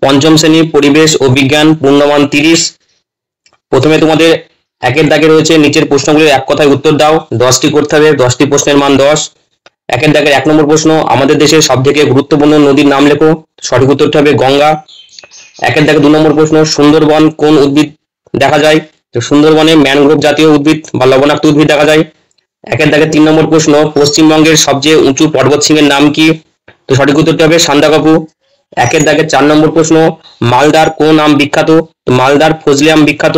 পঞ্চম শ্রেণী পরিবেশ ও বিজ্ঞান পূর্ণমান 30। প্রথমে তোমাদের একের দাগে রয়েছে নিচের প্রশ্নগুলির এক কথায় উত্তর দাও। 10টি করতে হবে, 10টি প্রশ্নের মান 10। একের দাগের 1 নম্বর প্রশ্ন, আমাদের দেশের সব থেকে গুরুত্বপূর্ণ নদীর নাম লেখো। সঠিক উত্তরটি হবে গঙ্গা। একের দাগে 2 নম্বর প্রশ্ন, সুন্দরবন কোন উদ্ভিদ দেখা যায়? তো সুন্দরবনে ম্যানগ্রোভ জাতীয় উদ্ভিদ বা লবণাক্ত উদ্ভিদ দেখা যায়। একের দাগে 3 নম্বর প্রশ্ন, পশ্চিমবঙ্গের সবচেয়ে উঁচু পর্বতশৃঙ্গের নাম কি? তো সঠিক উত্তরটি হবে সান্দাকফু। একের দাগে 4 নম্বর প্রশ্ন, মালদার কোন আম বিখ্যাত? তো মালদার ফজলি আম বিখ্যাত।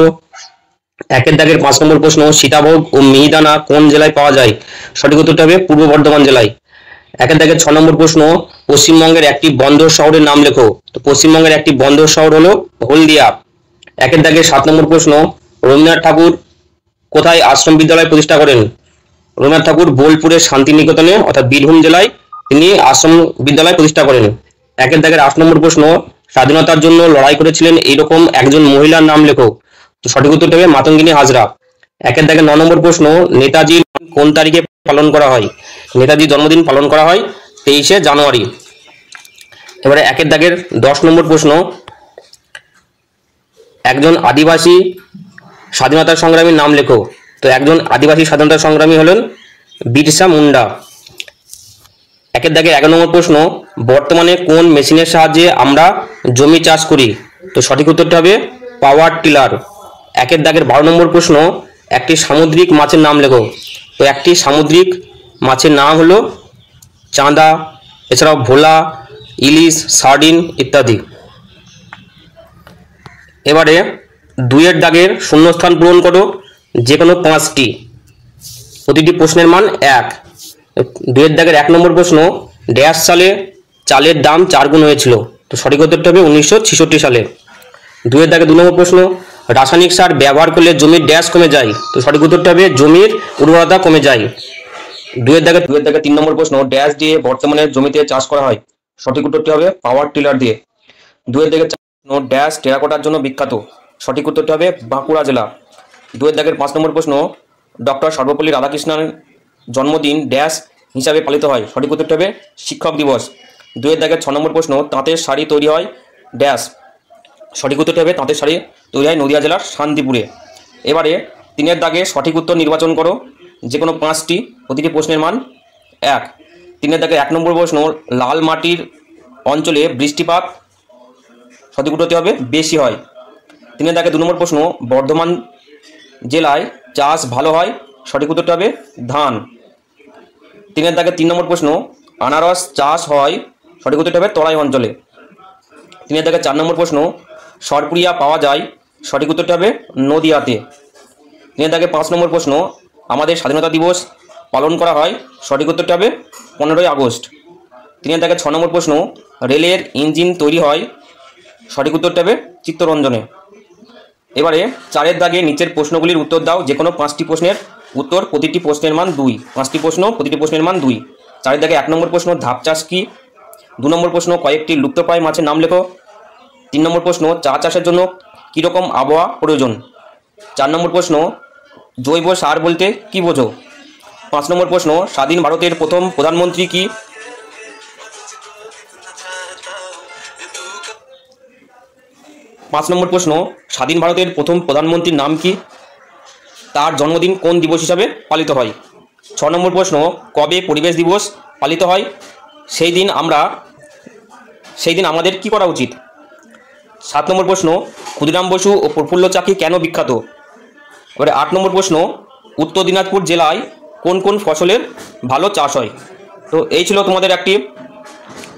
একের দাগের 5 নম্বর প্রশ্ন, সীতাভোগ ও মিহিদানা কোন জেলায় পাওয়া যায়? সঠিক উত্তরটি হবে পূর্ব বর্ধমান জেলায়। একের দাগের 6 নম্বর প্রশ্ন, পশ্চিমবঙ্গের একটি বন্দর শহরের নাম লেখো। তো পশ্চিমবঙ্গের একটি বন্দর শহর হলো হলদিয়া। একের দাগের 7 নম্বর প্রশ্ন, রবীন্দ্রনাথ ঠাকুর কোথায় আশ্রম বিদ্যালয় প্রতিষ্ঠা করেন? রবীন্দ্রনাথ ঠাকুর বোলপুরের শান্তিনিকেতনে অর্থাৎ বীরভূম জেলায় তিনি আশ্রম বিদ্যালয় প্রতিষ্ঠা করেন। একের দাগের 8 নম্বর প্রশ্ন, স্বাধীনতার জন্য লড়াই করেছিলেন এইরকম একজন মহিলার নাম লেখো। তো সঠিক উত্তরটি হবে মাতঙ্গিনী হাজরা। একের দাগের 9 নম্বর প্রশ্ন, নেতাজির কোন তারিখে পালন করা হয়? নেতাজির জন্মদিন পালন করা হয় 23শে জানুয়ারি। এবারে একের দাগের 10 নম্বর প্রশ্ন, একজন আদিবাসী স্বাধীনতা সংগ্রামীর নাম লেখো। তো একজন আদিবাসী স্বাধীনতা সংগ্রামী হলেন বিরসা মুন্ডা। একের দাগে 11 নম্বর প্রশ্ন, বর্তমানে কোন মেশিনের সাহায্যে আমরা জমি চাষ করি? তো সঠিক উত্তরটি হবে পাওয়ার টিলার। একের দাগের 12 নম্বর প্রশ্ন, একটি সামুদ্রিক মাছের নাম লেখো। তো একটি সামুদ্রিক মাছের নাম হলো চাঁদা, এছাড়াও ভোলা, ইলিশ, সার্ডিন ইত্যাদি। এবারে 2-এর দাগের শূন্যস্থান পূরণ করো, যে কোনো 5টি, প্রতিটি প্রশ্নের মান 1। 2-এর দাগের 1 নম্বর প্রশ্ন, ড্যাশ সালে চালের দাম 4 গুণ হয়েছিল? তো সঠিক উত্তরটি হবে 1966 সালে। 2-এর দাগে 2 নম্বর প্রশ্ন, রাসায়নিক সার ব্যবহার করলে জমির ড্যাশ কমে যায়? তো সঠিক উত্তরটি হবে জমির উর্বরতা কমে যায়। 2-এর দাগে 3 নম্বর প্রশ্ন, ড্যাশ দিয়ে বর্তমানে জমিতে চাষ করা হয়? সঠিক উত্তরটি হবে পাওয়ার টিলার দিয়ে। 2-এর দাগে 4 প্রশ্ন, ড্যাশ টেরাকোটার জন্য বিখ্যাত? সঠিক উত্তরটি হবে বাঁকুড়া জেলা। 2-এর দাগের 5 নম্বর প্রশ্ন, ডক্টর সর্বপল্লী রাধাকৃষ্ণনের জন্মদিন ড্যাশ হিসাবে পালিত হয়? সঠিক উত্তরটি হবে শিক্ষক দিবস। 2-এর দাগের 6 নম্বর প্রশ্ন, তাঁতের শাড়ি তৈরি হয় ড্যাশ? সঠিক উত্তরটি হবে তাঁতের শাড়ি তৈরি হয় নদিয়া জেলার শান্তিপুরে। এবারে 3-এর দাগে সঠিক উত্তর নির্বাচন করো, যে কোনো 5টি, প্রতিটি প্রশ্নের মান 1। 3-এর দাগে 1 নম্বর প্রশ্ন, লাল মাটির অঞ্চলে বৃষ্টিপাত সঠিক উত্তরটি হবে বেশি হয়। 3-এর দাগে 2 নম্বর প্রশ্ন, বর্ধমান জেলায় চাষ ভালো হয়? সঠিক উত্তরটি হবে ধান। 3-এর দাগে 3 নম্বর প্রশ্ন, আনারস চাষ হয়? সঠিক উত্তরটি হবে তরাই অঞ্চলে। 3-এর দাগে 4 নম্বর প্রশ্ন, সরপুরিয়া পাওয়া যায়? সঠিক উত্তরটি হবে নদিয়াতে। 3-এর দাগে 5 নম্বর প্রশ্ন, আমাদের স্বাধীনতা দিবস পালন করা হয়? সঠিক উত্তরটি হবে 15ই আগস্ট। 3-এর দাগে 6 নম্বর প্রশ্ন, রেলের ইঞ্জিন তৈরি হয়? সঠিক উত্তরটি হবে চিত্তরঞ্জনে। এবারে 4-এর দাগে নিচের প্রশ্নগুলির উত্তর দাও, যে কোনো 5টি প্রশ্নের উত্তর, প্রতিটি প্রশ্নের মান 2। 5টি প্রশ্ন, প্রতিটি প্রশ্নের মান 2। 4-এর দাগে 1 নম্বর প্রশ্ন, ধাপ চাষ কি? 2 নম্বর প্রশ্ন, কয়েকটি লুপ্তপ্রায় মাছের নাম লেখো। 3 নম্বর প্রশ্ন, চা চাষের জন্য কীরকম আবহাওয়া প্রয়োজন? 4 নম্বর প্রশ্ন, জৈব সার বলতে কি বোঝো? 5 নম্বর প্রশ্ন, স্বাধীন ভারতের প্রথম প্রধানমন্ত্রী কি? 5 নম্বর প্রশ্ন, স্বাধীন ভারতের প্রথম প্রধানমন্ত্রীর নাম কি? তার জন্মদিন কোন দিবস হিসাবে পালিত হয়? 6 নম্বর প্রশ্ন, কবে পরিবেশ দিবস পালিত হয়? সেই দিন আমাদের কি করা উচিত? 7 নম্বর প্রশ্ন, ক্ষুদিরাম বসু ও প্রফুল্ল চাকি কেন বিখ্যাত? এবারে 8 নম্বর প্রশ্ন, উত্তর দিনাজপুর জেলায় কোন কোন ফসলের ভালো চাষ হয়? তো এই ছিল তোমাদের একটি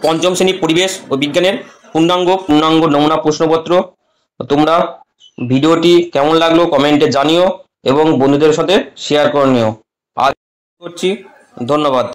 পঞ্চম শ্রেণী পরিবেশ ও বিজ্ঞানের পূর্ণাঙ্গ নমুনা প্রশ্নপত্র। তোমরা ভিডিওটি কেমন লাগলো কমেন্টে জানিও এবং বন্ধুদের সাথে শেয়ার করে নিও। আজ করছি, ধন্যবাদ।